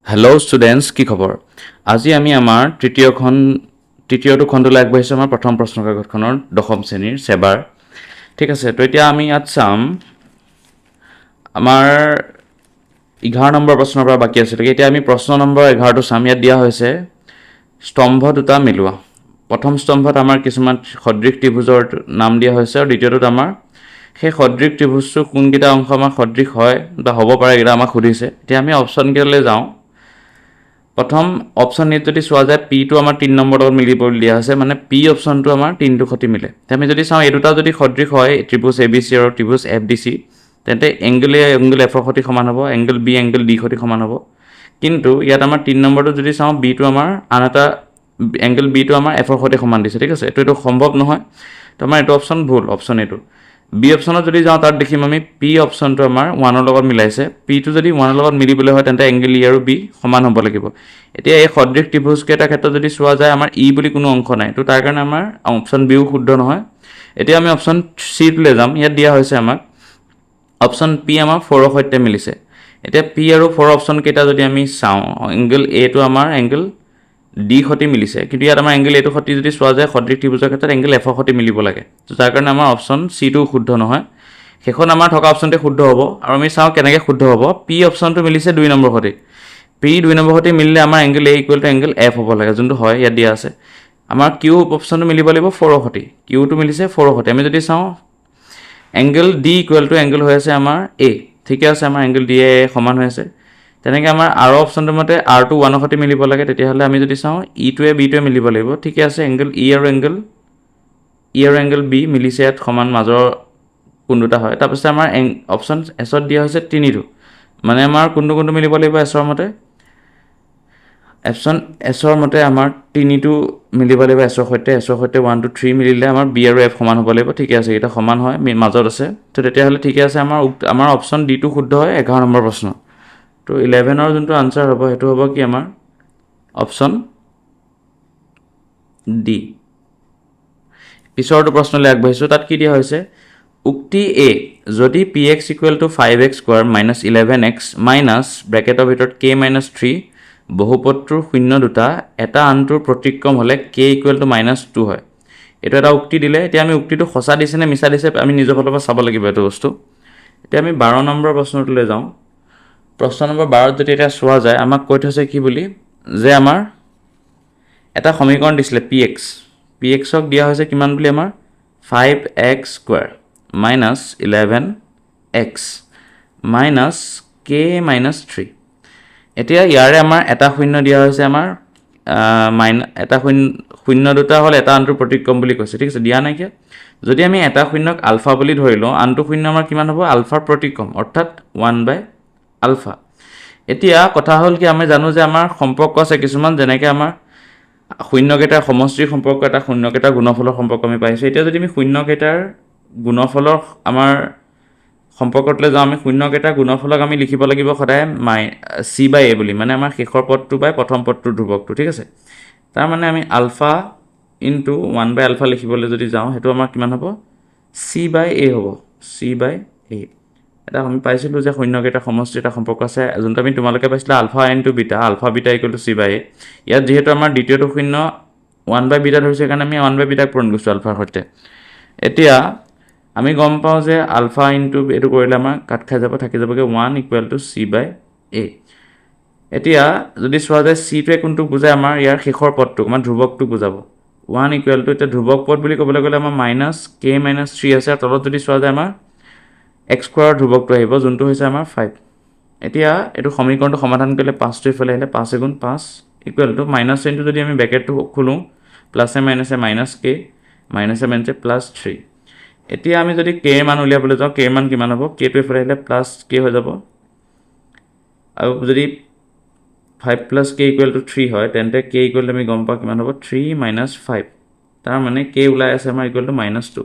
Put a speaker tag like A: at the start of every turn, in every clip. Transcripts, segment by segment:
A: Hello' students, কি খবৰ? আজি আমি আমাৰ তৃতীয়টো খণ্ডলৈ আগবাঢ়িছোঁ আমাৰ প্ৰথম প্ৰশ্ন কাকতখনৰ দশম শ্ৰেণীৰ চেবাৰ। ঠিক আছে, তো এতিয়া আমি ইয়াত চাম আমাৰ 11 নম্বৰ প্ৰশ্নৰ পৰা বাকী আছে। এতিয়া আমি প্ৰশ্ন নম্বৰ 11টো চাম। ইয়াত দিয়া হৈছে স্তম্ভ দুটা মিলোৱা। প্ৰথম স্তম্ভত আমাৰ কিছুমান সদৃশ ত্ৰিভুজৰ নাম দিয়া হৈছে আৰু দ্বিতীয়টোত আমাৰ সেই সদৃশ ত্ৰিভুজটো কোনকেইটা অংশ আমাৰ সদৃশ হয় বা হ'ব পাৰে এইকেইটা আমাক সুধিছে। এতিয়া আমি অপশ্যনকেইটালৈ যাওঁ। প্ৰথম অপশ্যন এত যদি চোৱা যায়, পিটো আমাৰ 3 নম্বৰ লগত মিলিব দিয়া হৈছে, মানে পি অপশ্যনটো আমাৰ 3টোৰ সৈতে মিলে। আমি যদি চাওঁ এই দুটা যদি সদৃশ হয়, ত্ৰিভুজ এ বি চি আৰু ত্ৰিভুজ এফ ডি চি, তেন্তে এংগল এ এংগল এফৰ সৈতে সমান হ'ব, এংগল বি এংগল ডিৰ সৈতে সমান হ'ব। কিন্তু ইয়াত আমাৰ 3 নম্বৰটো যদি চাওঁ, বিটো আমাৰ আন এটা এংগল বিটো আমাৰ এফৰ সৈতে সমান দিছে। ঠিক আছে, এইটো সম্ভৱ নহয়, তো আমাৰ এইটো অপশ্যন ভুল, অপশ্যন এইটো। বি অপশ্যনত যদি যাওঁ, তাত দেখিম আমি পি অপশ্যনটো আমাৰ 1ৰ লগত মিলাইছে। পিটো যদি 1ৰ লগত মিলিবলৈ হয়, তেন্তে এংগল ই আৰু বি সমান হ'ব লাগিব। এতিয়া এই সদৃশ ত্ৰিভুজকেইটাৰ ক্ষেত্ৰত যদি চোৱা যায়, আমাৰ ই বুলি কোনো অংশ নাই, তো তাৰ কাৰণে আমাৰ অপশ্যন বিও শুদ্ধ নহয়। এতিয়া আমি অপশ্যন চিটোলৈ যাম। ইয়াত দিয়া হৈছে আমাক অপশ্যন পি আমাৰ 4ৰ সৈতে মিলিছে। এতিয়া পি আৰু 4 অপশ্যন কেইটা যদি আমি চাওঁ, এংগল এটো আমাৰ এংগল ডি সৈতে মিলিছে, কিন্তু ইয়াত আমাৰ এংগল এটোৰ সৈতে যদি চোৱা যায়, সদৃশ ত্ৰিভুজৰ ক্ষেত্ৰত এংগল এফৰ সৈতে মিলিব লাগে, তো তাৰ কাৰণে আমাৰ অপশ্যন চিটো শুদ্ধ নহয়। সেইখন আমাৰ থকা অপশ্যনটোৱে শুদ্ধ হ'ব। আৰু আমি চাওঁ কেনেকৈ শুদ্ধ হ'ব। পি অপশ্যনটো মিলিছে 2 নম্বৰ সৈতে। পি 2 নম্বৰ সৈতে মিলিলে আমাৰ angle a equal to angle F হ'ব লাগে, যোনটো হয় ইয়াত দিয়া আছে। আমাৰ কিউ অপশ্যনটো মিলিব লাগিব 4ৰ সৈতে। কিউটো মিলিছে 4ৰ সৈতে। আমি যদি চাওঁ angle D equal to angle হৈ আছে আমাৰ এ, ঠিকে আছে, আমাৰ এংগল ডি এ সমান হৈ আছে। তেনেকৈ আমাৰ আৰ অপশ্যনটোৰ মতে আৰটো 1ৰ সৈতে মিলিব লাগে। তেতিয়াহ'লে আমি যদি চাওঁ ইটোৱে বিটোৱে মিলিব লাগিব, ঠিকে আছে। এংগল ই আৰু এংগল বি মিলিছে, ইয়াত সমান মাজৰ কোন দুটা হয়। তাৰপিছত আমাৰ অপশ্যন এছত দিয়া হৈছে 3টো, মানে আমাৰ কোনটো মিলিব লাগিব এছৰ মতে। অপশ্যন এছৰ মতে আমাৰ 3টো মিলিব লাগিব এছৰ সৈতে। 1 2 3 মিলিলে আমাৰ বি আৰু এফ সমান হ'ব লাগিব। ঠিকে আছে, এইকেইটা সমান হয়, মাজত আছে, তো তেতিয়াহ'লে ঠিকে আছে। আমাৰ অপশ্যন ডিটো শুদ্ধ হয় 11 নম্বৰ প্ৰশ্ন। তো 11ৰ যোনটো আনচাৰ হ'ব, সেইটো হ'ব কি আমাৰ অপশ্যন ডি। পিছৰটো প্ৰশ্নলৈ আগবাঢ়িছোঁ। তাত কি দিয়া হৈছে, উক্তি এ যদি P X equal to 5x square minus 11x minus ব্ৰেকেটৰ ভিতৰত কে মাইনাছ 3 বহুপদটোৰ শূন্য দুটা এটা আনটোৰ প্ৰতিক্ৰম হ'লে কে ইকুৱেল টু -2 হয়। এইটো এটা উক্তি দিলে। এতিয়া আমি উক্তিটো সঁচা দিছে নে মিছা দিছে আমি নিজৰ ফালৰ পৰা চাব লাগিব এইটো বস্তু। এতিয়া আমি 12 নম্বৰ প্ৰশ্নটোলৈ যাওঁ। প্ৰশ্ন নম্বৰ 12ত যদি এতিয়া চোৱা যায়, আমাক কৈ থৈছে কি বুলি, যে আমাৰ এটা সমীকৰণ দিছিলে পি এক্সক দিয়া হৈছে কিমান বুলি, আমাৰ 5x square minus 11x minus K minus 3। এতিয়া ইয়াৰে আমাৰ এটা শূন্য দিয়া হৈছে, আমাৰ এটা শূন্য দুটা হ'ল এটা আনটোৰ প্ৰতিক্ৰম বুলি কৈছে। ঠিক আছে, দিয়া নাইকিয়া। যদি আমি এটা শূন্যক আলফা বুলি ধৰি লওঁ, আনটো শূন্য আমাৰ কিমান হ'ব, আলফাৰ প্ৰতিক্ৰম, অৰ্থাৎ 1/α। এতিয়া কথা হ'ল কি, আমি জানো যে আমাৰ সম্পৰ্ক আছে কিছুমান, যেনেকৈ আমাৰ শূন্যকেইটাৰ সমষ্টিৰ সম্পৰ্ক, এটা শূন্যকেইটাৰ গুণফলৰ সম্পৰ্ক আমি পাইছোঁ। এতিয়া যদি আমি শূন্যকেইটাৰ গুণফলৰ আমাৰ সম্পৰ্কটোলৈ যাওঁ, আমি শূন্যকেইটাৰ গুণফলক আমি লিখিব লাগিব সদায় c/a বুলি, মানে আমাৰ শেষৰ পদটো বাই প্ৰথম পদটোৰ ধ্ৰুৱকটো। ঠিক আছে, তাৰমানে আমি আলফা ইনটু 1/α লিখিবলৈ যদি যাওঁ, সেইটো আমাৰ কিমান হ'ব, c/a হ'ব, c/a। এটা আমি পাইছিলোঁ যে শূন্যকেইটাৰ সমষ্টিৰ এটা সম্পৰ্ক আছে, যোনটো আমি তোমালোকে পাইছিলা alpha into beta, alpha beta equal to c/a। ইয়াত যিহেতু আমাৰ দ্বিতীয়টো শূন্য 1/β ধৰিছে, সেইকাৰণে আমি 1/β পূৰণ কৰিছোঁ আলফাৰ সৈতে। এতিয়া আমি গম পাওঁ যে আলফা ইনটু এইটো কৰিলে আমাৰ কাট খাই যাব, থাকি যাবগৈ 1 ইকুৱেল টু c/a। এতিয়া যদি চোৱা যায় চিটোৱে কোনটোক বুজায়, আমাৰ ইয়াৰ শেষৰ পদটোক, আমাৰ ধ্ৰুৱকটোক বুজাব। 1 ইকুৱেল টু, এতিয়া ধ্ৰুৱক পদ বুলি ক'বলৈ গ'লে আমাৰ মাইনাছ কে মাইনাছ 3 আছে, আৰু তলত যদি চোৱা যায় আমাৰ এক্স স্কোৱাৰৰ ধ্ৰুৱকটো আহিব, যোনটো হৈছে আমাৰ 5। এতিয়া এইটো সমীকৰণটো সমাধান কৰিলে 5টো ইফালে আহিলে, 5 × 5 ইকুৱেল টু মাইনাছ চিনটো যদি আমি ব্ৰেকেটটো খোলোঁ, প্লাছে মাইনাছে মাইনাছ কে, মাইনাছে মাইনাছে প্লাছ 3। এতিয়া আমি যদি কে মান উলিয়াবলৈ যাওঁ, কে মান কিমান হ'ব, কেটো ইফালে আহিলে প্লাছ কে হৈ যাব, আৰু যদি 5 + k = 3 হয়, তেন্তে k ইকুৱেল আমি গম পাওঁ কিমান হ'ব, 3 - 5। তাৰ মানে k ওলাই আছে আমাৰ ইকুৱেল টু -2।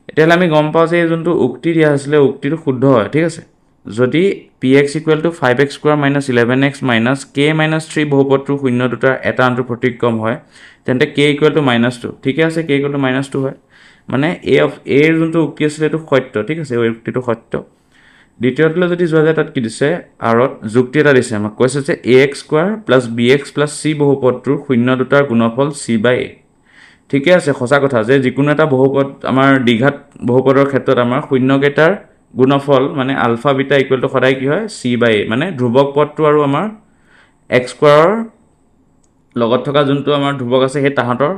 A: এতিয়াহ'লে আমি গম পাওঁ যে যোনটো উক্তি দিয়া হৈছিলে, উক্তিটো শুদ্ধ হয়। ঠিক আছে, যদি px equal to 5x square minus 11x minus k minus 3 বহুপদটোৰ শূন্য দুটাৰ এটা আনটোৰ প্ৰতিক্ৰম হয়, তেন্তে k ইকুৱেল টু -2। ঠিকে আছে, k ইকুৱেল টু -2 হয়, মানে এৰ যোনটো উক্তি আছিলে এইটো সত্য। ঠিক আছে, এই উক্তিটো সত্য। দ্বিতীয়টোলৈ যদি যোৱা যায় তাত কি দিছে আৰত যুক্তি এটা দিছে আমাক কৈছে যে ax² + bx + c বহুপদটোৰ শূন্য দুটাৰ গুণফল c/a ঠিকে আছে সঁচা কথা যে যিকোনো এটা বহুপদ আমাৰ দ্বিঘাত বহুপদৰ ক্ষেত্ৰত আমাৰ শূন্যকেইটাৰ গুণফল মানে আলফা বিটা ইকুৱেল টু সদায় কি হয় c/a মানে ধ্ৰুৱক পদটো আৰু আমাৰ x² লগত থকা যোনটো আমাৰ ধ্ৰুৱক আছে সেই তাহাঁতৰ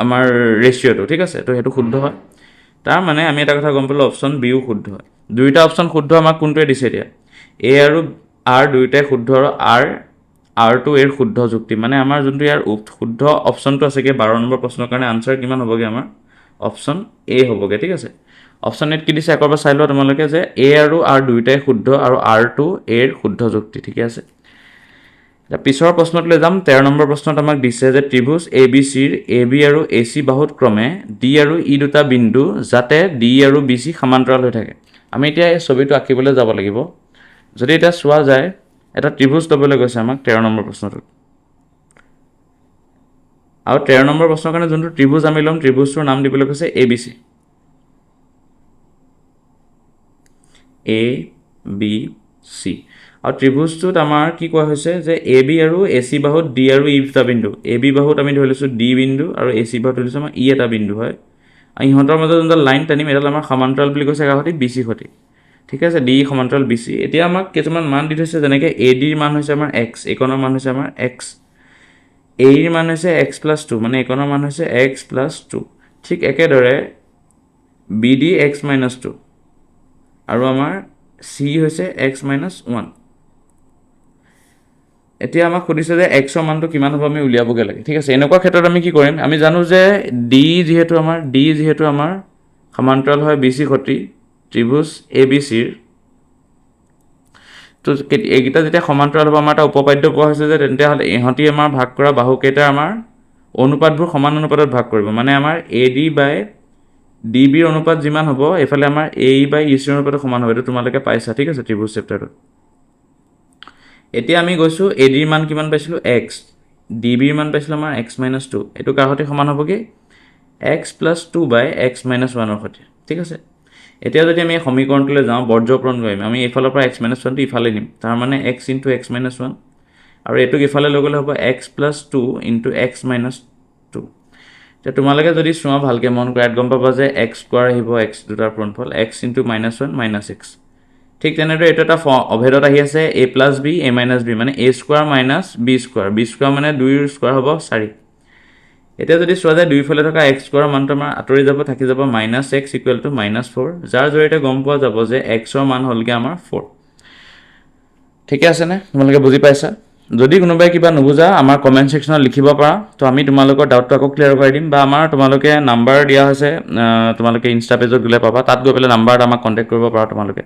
A: আমাৰ ৰেচিঅ'টো ঠিক আছে তো সেইটো শুদ্ধ হয় তাৰ মানে আমি এটা কথা গম পালোঁ অপশ্যন বিও শুদ্ধ হয় দুইটা অপশ্যন শুদ্ধ আমাক কোনটোৱে দিছে এতিয়া এ আৰু আৰ দুইটাই শুদ্ধ আৰু আৰটো এৰ শুদ্ধ যুক্তি মানে আমাৰ যোনটো ইয়াৰ শুদ্ধ অপশ্যনটো আছেগৈ 12 নম্বৰ প্ৰশ্নৰ কাৰণে আনচাৰ কিমান হ'বগৈ আমাৰ অপশ্যন এ হ'বগৈ ঠিক আছে অপশ্যন এত কি দিছে একবাৰ চাই লোৱা তোমালোকে যে এ আৰু আৰ দুইটাই শুদ্ধ আৰু আৰটো এৰ শুদ্ধ যুক্তি ঠিকে আছে পিছৰ প্ৰশ্নটোলৈ যাম 13 নম্বৰ প্ৰশ্নত আমাক দিছে যে ত্ৰিভুজ এ বি চিৰ এ বি আৰু এ চি বাহুত ক্ৰমে ডি আৰু ই দুটা বিন্দু যাতে ডি আৰু বি চি সমান্তৰাল হৈ থাকে আমি এতিয়া এই ছবিটো আঁকিবলৈ যাব লাগিব যদি এতিয়া চোৱা যায় এটা ত্ৰিভুজ ল'বলৈ গৈছে আমাক 13 নম্বৰ প্ৰশ্নটোত আৰু 13 নম্বৰ প্ৰশ্নৰ কাৰণে যোনটো ত্ৰিভুজ আমি ল'ম ত্ৰিভুজটোৰ নাম দিবলৈ কৈছে A B C A B C আৰু ত্ৰিভুজটোত আমাৰ কি কোৱা হৈছে যে এ বি আৰু এ চি বাহুত ডি আৰু ই দুটা বিন্দু এ বি বাহুত আমি ধৰি লৈছোঁ ডি বিন্দু আৰু এ চি বাহুত ধৰি লৈছোঁ আমাৰ ই এটা বিন্দু হয় আৰু ইহঁতৰ মাজত যোনডাল লাইন টানিম এডাল আমাৰ সমান্তৰাল বুলি কৈছে একাষতি বি চি সতি ঠিক আছে ডি সমান্তৰাল বি চি এতিয়া আমাক কিছুমান মান দি থৈছে যেনেকৈ এ ডিৰ মান হৈছে আমাৰ এক্স এইকণৰ মান হৈছে আমাৰ এক্স এৰ মান হৈছে x+2 মানে এইকণৰ মান হৈছে x+2 ঠিক একেদৰে বি ডি x-2 আৰু আমাৰ চি হৈছে x-1 এতিয়া আমাক সুধিছে যে এক্সৰ মানটো কিমান হ'ব আমি উলিয়াবগৈ লাগে ঠিক আছে এনেকুৱা ক্ষেত্ৰত আমি কি কৰিম আমি জানো যে ডি যিহেতু আমাৰ সমান্তৰাল হয় বি চি সতি ত্ৰিভুজ এ বি চিৰ তো এইকেইটা যেতিয়া সমান্তৰাল হ'ব আমাৰ এটা উপপাদ্য পোৱা হৈছে যে তেতিয়াহ'লে ইহঁতি আমাৰ ভাগ কৰা বাহুকেইটা আমাৰ অনুপাতবোৰ সমান অনুপাতত ভাগ কৰিব মানে আমাৰ এ ডি বাই ডি বিৰ অনুপাত যিমান হ'ব এইফালে আমাৰ এ ই বাই ই চিৰ অনুপাত সমান হ'ব এইটো তোমালোকে পাইছা ঠিক আছে ত্ৰিভুজ চেপ্টাৰটোত এতিয়া আমি গৈছোঁ এ ডিৰ মান কিমান পাইছিলোঁ এক্স ডি বিৰ মান পাইছিলোঁ আমাৰ x-2 এইটো কাৰ সৈতে সমান হ'বগৈ x+2 বাই x-1ৰ সৈতে ঠিক আছে এতিয়া যদি আমি সমীকৰণটোলৈ যাওঁ বৰ্জপূৰণ কৰিম আমি এইফালৰ পৰা x-1টো ইফালে নিম তাৰ মানে x ইনটু x-1 আৰু এইটোক ইফালে লৈ গ'লে হ'ব x+2 ইনটু x-2 এতিয়া তোমালোকে যদি চোৱা ভালকৈ মন কৰা ইয়াত গম পাবা যে x² আহিব x দুটাৰ পূৰণফল x ইনটু -1 - x ঠিক তেনেদৰে এইটো এটা অভেদত আহি আছে a + b a - b মানে a² - b² মানে 2² হ'ব 4 এতিয়া যদি চোৱা যায় দুইফালে থকা x² মানটো আমাৰ আঁতৰি যাব থাকি যাব -x = -4 যাৰ জৰিয়তে গম পোৱা যাব যে xৰ মান হ'লগৈ আমাৰ 4 ঠিকে আছেনে তোমালোকে বুজি পাইছা যদি কোনোবাই কিবা নুবুজা আমাৰ কমেণ্ট ছেকশ্যনত লিখিব পাৰা তো আমি তোমালোকৰ ডাউটটো আকৌ ক্লিয়াৰ কৰি দিম বা আমাৰ তোমালোকে নাম্বাৰ দিয়া হৈছে তোমালোকে ইনষ্টা পেজত গ'লে পাবা তাত গৈ পেলাই নাম্বাৰত আমাক কণ্টেক্ট কৰিব পাৰা তোমালোকে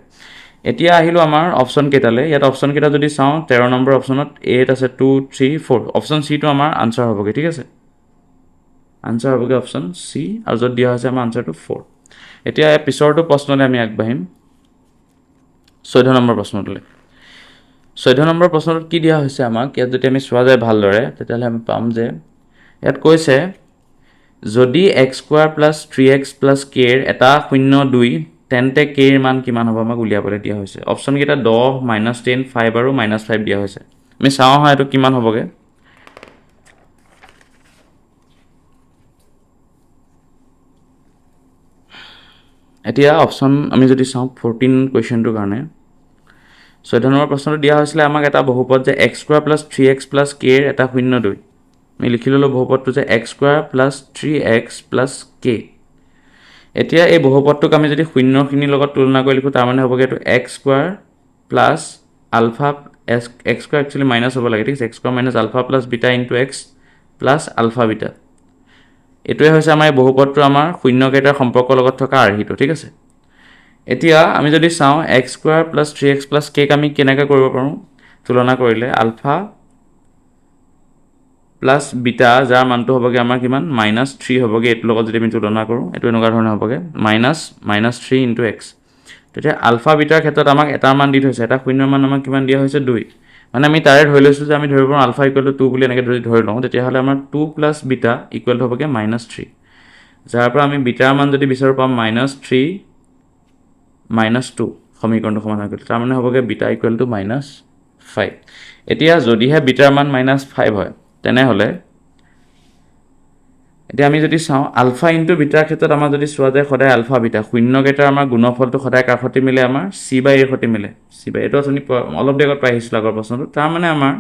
A: এতিয়া আহিলোঁ আমাৰ অপশ্যন কেইটালৈ ইয়াত অপশ্যন কেইটা যদি চাওঁ 13 নম্বৰ অপশ্যনত এত আছে 2 3 4 অপশ্যন চিটো আমাৰ আনচাৰ হ'বগৈ ঠিক আছে আনচাৰ হ'বগৈ অপশ্যন চি আৰু য'ত দিয়া হৈছে আমাৰ আনচাৰটো 4 এতিয়া পিছৰটো প্ৰশ্নলৈ আমি আগবাঢ়িম 14 নম্বৰ প্ৰশ্নটোলৈ 14 নম্বৰ প্ৰশ্নটোত কি দিয়া হৈছে আমাক ইয়াত যদি আমি চোৱা যায় ভালদৰে তেতিয়াহ'লে আমি পাম যে ইয়াত কৈছে যদি x² + 3x + k এটা 0 2 তেন্তে k ৰ মান কিমান হ'ব আমাক উলিয়াবলৈ দিয়া হৈছে অপশ্যন কেইটা 10 -10 5 আৰু -5 দিয়া হৈছে আমি চাওঁ হয় এইটো কিমান হ'বগৈ এতিয়া অপশ্যন আমি যদি চাওঁ 14 কুৱেশ্যনটোৰ কাৰণে 14 নম্বৰ প্ৰশ্নটো দিয়া হৈছিলে আমাক এটা বহুপদ যে x² + 3x + k এটা 0 2 আমি লিখি ল'লোঁ বহুপদটো যে x² + 3x + k এতিয়া এই বহুপদটোক আমি যদি শূন্যখিনিৰ লগত তুলনা কৰি লিখোঁ তাৰ মানে হ'বগৈ এইটো x² + ULFA x² actually minus হ'ব লাগে ঠিক আছে x² - alpha + beta into x + alpha beta এইটোৱে হৈছে আমাৰ এই বহুপদটো আমাৰ শূন্যকেইটাৰ সম্পৰ্কৰ লগত থকা আৰ্হিটো ঠিক আছে এতিয়া আমি যদি চাওঁ x² + 3x + k আমি কেনেকৈ কৰিব পাৰোঁ তুলনা কৰিলে আলফা প্লাছ বিটা যাৰ মানটো হ'বগৈ আমাৰ কিমান -3 হ'বগৈ এইটোৰ লগত যদি আমি তুলনা কৰোঁ এইটো এনেকুৱা ধৰণে হ'বগৈ -3 ইনটু x তেতিয়া আলফা বিটাৰ ক্ষেত্ৰত আমাক এটাৰ মান দি থৈছে এটা শূন্যৰ মান আমাক কিমান দিয়া হৈছে 2 মানে আমি তাৰে ধৰি লৈছোঁ যে আমি ধৰিব পাৰোঁ আলফা = 2 বুলি এনেকৈ ধৰি লওঁ তেতিয়াহ'লে আমাৰ 2 + বিটা = হ'বগৈ -3 যাৰ পৰা আমি বিটাৰ মান যদি বিচাৰোঁ পাম -3 - 2 সমীকৰণটো সমাধান কৰিলোঁ তাৰ মানে হ'বগৈ বিটা ইকুৱেল টু -5 এতিয়া যদিহে বিটাৰ মান -5 হয় তেনেহ'লে এতিয়া আমি যদি চাওঁ আলফা ইনটু বিটাৰ ক্ষেত্ৰত আমাৰ যদি চোৱা যায় সদায় আলফা বিটা শূন্যকেইটাৰ আমাৰ গুণফলটো সদায় কাৰ সৈতে মিলে আমাৰ c/a ৰ সৈতে মিলে c/a এইটো আপুনি অলপ দেৰি আগত পাই আহিছিলোঁ আগৰ প্ৰশ্নটো তাৰ মানে আমাৰ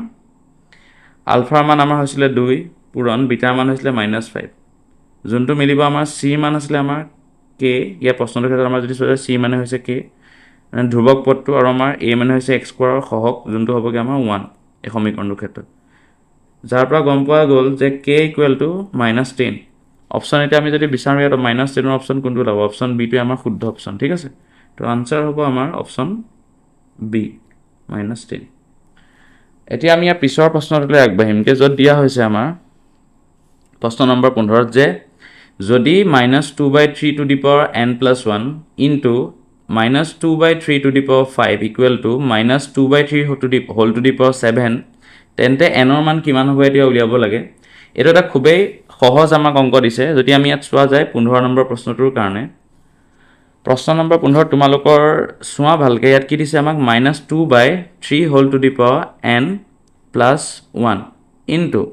A: আলফাৰ মান আমাৰ হৈছিলে 2 পূৰণ বিটাৰ মান হৈছিলে -5 যোনটো মিলিব আমাৰ c মান আছিলে আমাৰ k ইয়াৰ প্ৰশ্নটোৰ ক্ষেত্ৰত আমাৰ যদি চোৱা যায় c মানে হৈছে k ধ্ৰুৱক পদটো আৰু আমাৰ a মানে হৈছে x স্কোৱাৰৰ সহগ যোনটো হ'বগৈ আমাৰ 1 এই সমীকৰণটোৰ ক্ষেত্ৰত যাৰ পৰা গম পোৱা গ'ল যে k ইকুৱেল টু -10 অপশ্যন এতিয়া আমি যদি বিচাৰোঁ ইয়াত -10ৰ অপশ্যন কোনটো ওলাব অপশ্যন বিটোৱে আমাৰ শুদ্ধ অপশ্যন ঠিক আছে তো আনচাৰ হ'ব আমাৰ অপশ্যন বি -10 এতিয়া আমি ইয়াৰ পিছৰ প্ৰশ্নটোলৈ আগবাঢ়িম যে য'ত দিয়া হৈছে আমাৰ প্ৰশ্ন নম্বৰ 15 যে যদি -2/3 to the power n+1 into -2/3 to the power 5 equal to -2/3 whole to the power 7 তেন্তে এনৰ মান কিমান হ'ব এতিয়া উলিয়াব লাগে এইটো এটা খুবেই সহজ আমাক অংক দিছে যদি আমি ইয়াত চোৱা যায় 15 নম্বৰ প্ৰশ্নটোৰ কাৰণে প্ৰশ্ন নম্বৰ 15 তোমালোকৰ চোৱা ভালকৈ ইয়াত কি দিছে আমাক -2/3 whole to the power n+1 into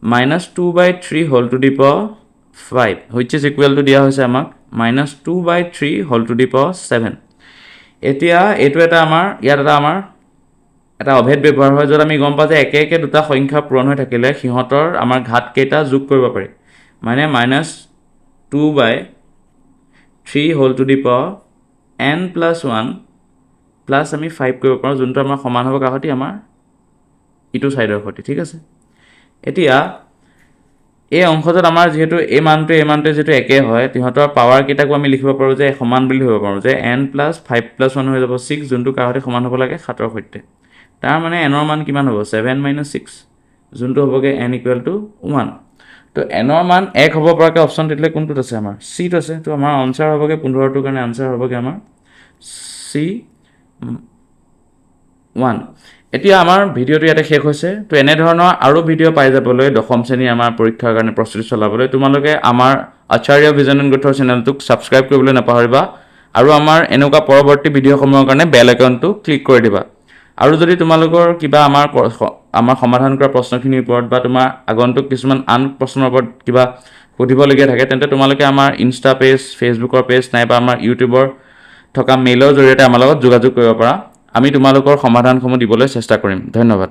A: -2/3 whole to the power 5 which is equal to দিয়া হৈছে আমাক -2/3 হোল টু দি পাৱাৰ 7 এতিয়া এইটো এটা আমাৰ ইয়াত এটা অভেদ ব্যৱহাৰ হয় য'ত আমি গম পাওঁ যে একে একে দুটা সংখ্যা পূৰণ হৈ থাকিলে সিহঁতৰ আমাৰ ঘাতকেইটা যোগ কৰিব পাৰি মানে -2/3 whole to the power n+1 plus আমি 5 কৰিব পাৰোঁ যোনটো আমাৰ সমান হ'ব কাষতি আমাৰ ইটো ছাইডৰ সৈতে ঠিক আছে এতিয়া এই অংশটোত আমাৰ যিহেতু এই মানটোৱে যিহেতু একে হয় তিহঁতৰ পাৱাৰ কেইটাকো আমি লিখিব পাৰোঁ যে সমান বুলি ধৰিব পাৰোঁ যে n+5+1 হৈ যাব 6 যোনটো কাষতে সমান হ'ব লাগে 7ৰ সৈতে তাৰ মানে এনৰ মান কিমান হ'ব 7 - 6 যোনটো হ'বগৈ n ইকুৱেল টু 1 তো এনৰ মান 1 হ'ব পৰাকৈ অপশ্যন তেতিয়া কোনটোত আছে আমাৰ চিত আছে তো আমাৰ আনচাৰ হ'বগৈ 15টোৰ কাৰণে আনচাৰ হ'বগৈ আমাৰ C1 এতিয়া আমাৰ ভিডিঅ'টো ইয়াতে শেষ হৈছে তো এনেধৰণৰ আৰু ভিডিঅ' পাই যাবলৈ দশম শ্ৰেণী আমাৰ পৰীক্ষাৰ কাৰণে প্ৰস্তুতি চলাবলৈ তোমালোকে আমাৰ আচাৰ্য ভিজন এণ্ড গ্ৰোথৰ চেনেলটোক ছাবস্ক্ৰাইব কৰিবলৈ নাপাহৰিবা আৰু আমাৰ এনেকুৱা পৰৱৰ্তী ভিডিঅ'সমূহৰ কাৰণে বেল আইকনটো ক্লিক কৰি দিবা আৰু যদি তোমালোকৰ কিবা আমাৰ সমাধান কৰা প্ৰশ্নখিনিৰ ওপৰত বা তোমাৰ আগন্তুক কিছুমান আন প্ৰশ্নৰ ওপৰত কিবা সুধিবলগীয়া থাকে তেন্তে তোমালোকে আমাৰ ইনষ্টা পেজ ফেচবুকৰ পেজ নাইবা আমাৰ ইউটিউবৰ থকা মেইলৰ জৰিয়তে আমাৰ লগত যোগাযোগ কৰিব পাৰা আমি তোমালোকৰ সমাধানসমূহ দিবলৈ চেষ্টা কৰিম ধন্যবাদ